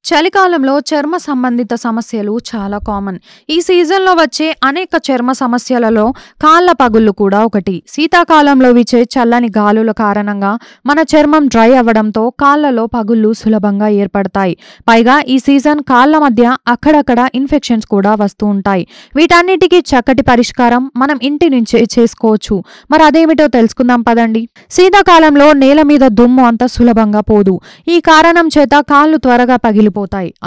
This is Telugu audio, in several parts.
చలికాలంలో చర్మ సంబంధిత సమస్యలు చాలా కామన్. ఈ సీజన్లో వచ్చే అనేక చర్మ సమస్యలలో కాళ్ళ పగుళ్ళు కూడా ఒకటి. శీతాకాలంలో వీచే చల్లని గాలుల కారణంగా మన చర్మం డ్రై అవ్వడంతో కాళ్ళలో పగుళ్ళు సులభంగా ఏర్పడతాయి. పైగా ఈ సీజన్ కాళ్ళ మధ్య అక్కడక్కడ ఇన్ఫెక్షన్స్ కూడా వస్తూ ఉంటాయి. వీటన్నిటికీ చక్కటి పరిష్కారం మనం ఇంటి నుంచే చేసుకోవచ్చు. మరి అదేమిటో తెలుసుకుందాం పదండి. శీతాకాలంలో నేల మీద దుమ్ము అంత సులభంగా పోదు. ఈ కారణం చేత కాళ్ళు త్వరగా పగిలిపోతాయి.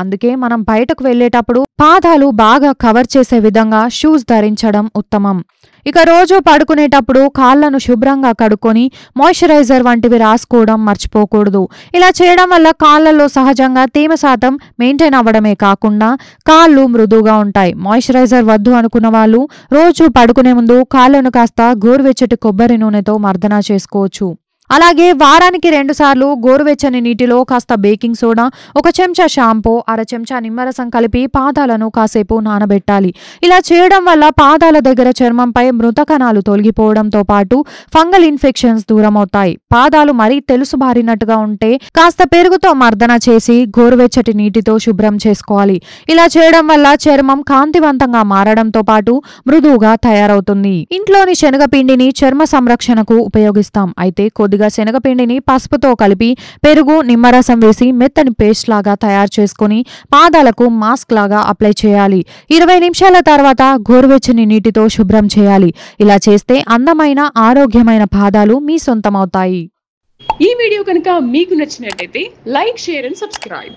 అందుకే మనం బయటకు వెళ్లేటప్పుడు పాదాలు బాగా కవర్ చేసే విధంగా షూస్ ధరించడం ఉత్తమం. ఇక రోజు పడుకునేటప్పుడు కాళ్లను శుభ్రంగా కడుక్కొని మాయిశ్చరైజర్ వంటివి రాసుకోవడం మర్చిపోకూడదు. ఇలా చేయడం వల్ల కాళ్లలో సహజంగా తేమ శాతం మెయింటైన్ అవ్వడమే కాకుండా కాళ్ళు మృదువుగా ఉంటాయి. మాయిశ్చరైజర్ వద్దు అనుకున్న వాళ్ళు రోజు పడుకునే ముందు కాళ్లను కాస్త గోరువెచ్చటి కొబ్బరి నూనెతో మర్దన చేసుకోవచ్చు. అలాగే వారానికి 2 సార్లు గోరువెచ్చని నీటిలో కాస్త బేకింగ్ సోడా, 1 చెంచా షాంపూ, అర చెంచా నిమ్మరసం కలిపి పాదాలను కాసేపు నానబెట్టాలి. ఇలా చేయడం వల్ల పాదాల దగ్గర చర్మంపై మృత కణాలు తొలగిపోవడంతో పాటు ఫంగల్ ఇన్ఫెక్షన్స్ దూరమవుతాయి. పాదాలు మరీ తెలుసుబారినట్టుగా ఉంటే కాస్త పెరుగుతో మర్దన చేసి గోరువెచ్చటి నీటితో శుభ్రం చేసుకోవాలి. ఇలా చేయడం వల్ల చర్మం కాంతివంతంగా మారడంతో పాటు మృదువుగా తయారవుతుంది. ఇంట్లోని శనగపిండిని చర్మ సంరక్షణకు ఉపయోగిస్తాం. అయితే కొద్దిగా శనగపిండిని పసుపుతో కలిపి పెరుగు, నిమ్మరసం వేసి మెత్తని పేస్ట్ లాగా తయారు చేసుకుని పాదాలకు మాస్క్ లాగా అప్లై చేయాలి. 20 నిమిషాల తర్వాత గోరువెచ్చని నీటితో శుభ్రం చేయాలి. ఇలా చేస్తే అందమైన ఆరోగ్యమైన పాదాలు మీ సొంతమవుతాయి. ఈ వీడియో కనుక మీకు నచ్చినట్లయితే లైక్, షేర్ అండ్ సబ్స్క్రైబ్.